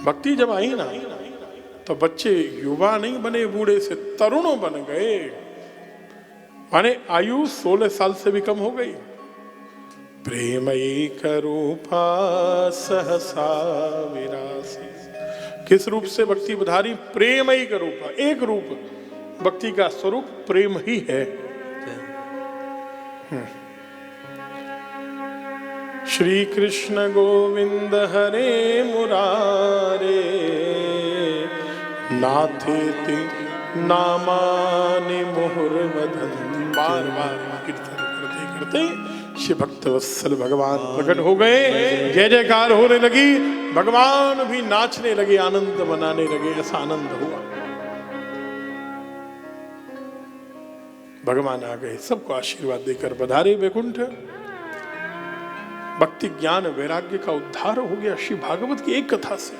भक्ति जब आई ना तो बच्चे युवा नहीं बने, बूढ़े से तरुण बन गए, माने आयु 16 साल से भी कम हो गई। प्रेमयी रूपा सहसा विरासी, किस रूप से भक्ति बधारी? प्रेमयी का रूपा, एक रूप, भक्ति का स्वरूप प्रेम ही है। श्री कृष्ण गोविंद हरे मुरारे, नाथेति नामानि मुहुर्वदन्ति। बार बार कीर्तन करते करते श्री भक्त वत्सल भगवान प्रकट हो गए, जय जयकार होने लगी, भगवान भी नाचने लगे, आनंद मनाने लगे। ऐसा आनंद हुआ, भगवान आ गए, सबको आशीर्वाद देकर बधारे वैकुंठ। भक्ति ज्ञान वैराग्य का उद्धार हो गया श्री भागवत की एक कथा से।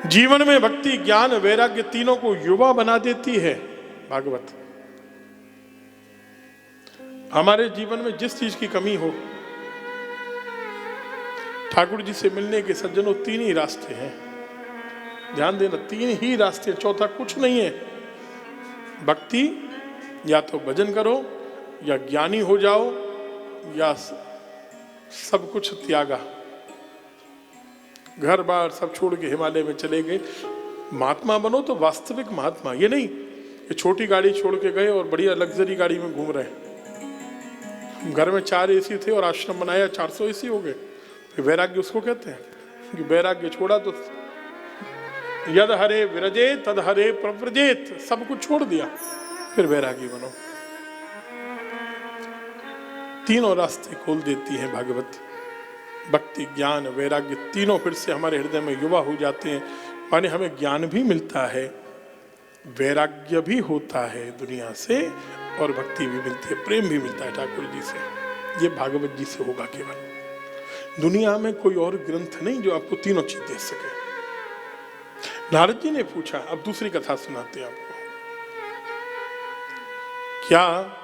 जीवन में भक्ति ज्ञान वैराग्य तीनों को युवा बना देती है भागवत। हमारे जीवन में जिस चीज की कमी हो, ठाकुर जी से मिलने के सज्जनों तीन ही रास्ते हैं, ध्यान देना, तीन ही रास्ते, चौथा कुछ नहीं है। भक्ति, या तो भजन करो, या ज्ञानी हो जाओ, या सब कुछ त्यागा, घर बार सब छोड़ के हिमालय में चले गए। महात्मा बनो तो वास्तविक महात्मा, ये नहीं कि छोटी गाड़ी छोड़ के गए और बढ़िया लग्जरी गाड़ी में घूम रहे हैं। घर में 4 एसी थे और आश्रम बनाया 400 एसी हो गए। फिर वैराग्य उसको कहते हैं कि वैराग्य छोड़ा तो यद हरे विरजे तद हरे प्रव्रजेत, सब कुछ छोड़ दिया, फिर वैरागी बनो। तीनों रास्ते खोल देती है भागवत। भक्ति ज्ञान वैराग्य तीनों फिर से हमारे हृदय में युवा हो जाते हैं, माने हमें ज्ञान भी मिलता है, वैराग्य भी होता है दुनिया से, और भक्ति भी मिलती है, प्रेम भी मिलता है ठाकुर जी से। ये भागवत जी से होगा केवल। दुनिया में कोई और ग्रंथ नहीं जो आपको तीनों चीज दे सके। नारद जी ने पूछा, अब दूसरी कथा सुनाते हैं आपको। क्या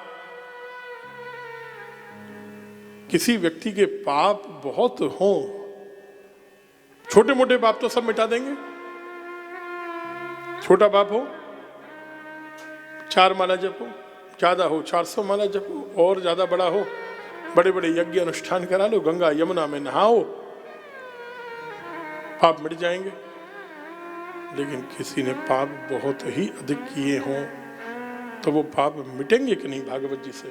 किसी व्यक्ति के पाप बहुत हो, छोटे मोटे पाप तो सब मिटा देंगे? छोटा पाप हो 4 माला जपो, ज्यादा हो 400 माला जपो, और ज्यादा बड़ा हो बड़े बड़े यज्ञ अनुष्ठान करा लो, गंगा यमुना में नहाओ, पाप मिट जाएंगे। लेकिन किसी ने पाप बहुत ही अधिक किए हों तो वो पाप मिटेंगे कि नहीं भागवत जी से?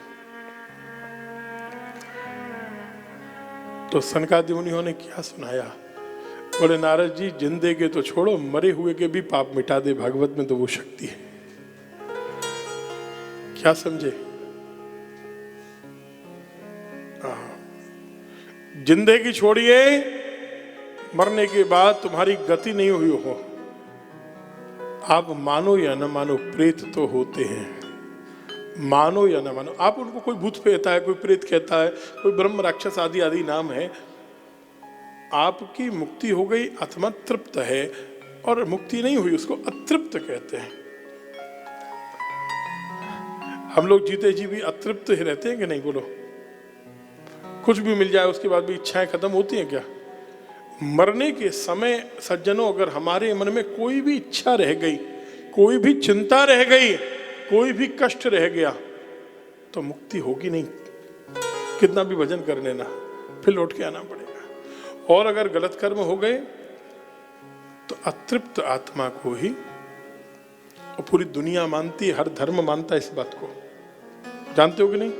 तो सनकादि मुनियों ने क्या सुनाया? बोले नारद जी, जिंदे के तो छोड़ो, मरे हुए के भी पाप मिटा दे, भागवत में तो वो शक्ति है। क्या समझे? जिंदे की छोड़िए, मरने के बाद तुम्हारी गति नहीं हुई हो, आप मानो या न मानो, प्रेत तो होते हैं, मानो या न मानो। आप उनको, कोई भूत कहता है, कोई प्रेत कहता है, कोई ब्रह्म राक्षस आदि आदि नाम है। आपकी मुक्ति हो गई, आत्मा तृप्त है, और मुक्ति नहीं हुई उसको अतृप्त कहते हैं। हम लोग जीते जी भी अतृप्त ही रहते हैं कि नहीं? बोलो, कुछ भी मिल जाए उसके बाद भी इच्छाएं खत्म होती हैं क्या? मरने के समय सज्जनों, अगर हमारे मन में कोई भी इच्छा रह गई, कोई भी चिंता रह गई, कोई भी कष्ट रह गया, तो मुक्ति होगी नहीं। कितना भी भजन कर लेना, फिर लौट के आना पड़ेगा। और अगर गलत कर्म हो गए तो अतृप्त आत्मा को ही, और पूरी दुनिया मानती है, हर धर्म मानता है इस बात को, जानते हो कि नहीं?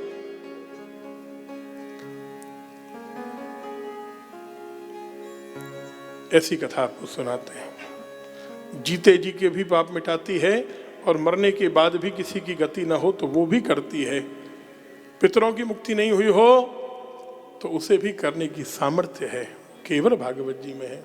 ऐसी कथा आपको सुनाते हैं। जीते जी के भी पाप मिटाती है, और मरने के बाद भी किसी की गति ना हो तो वो भी करती है। पितरों की मुक्ति नहीं हुई हो तो उसे भी करने की सामर्थ्य है, केवल भागवत जी में है।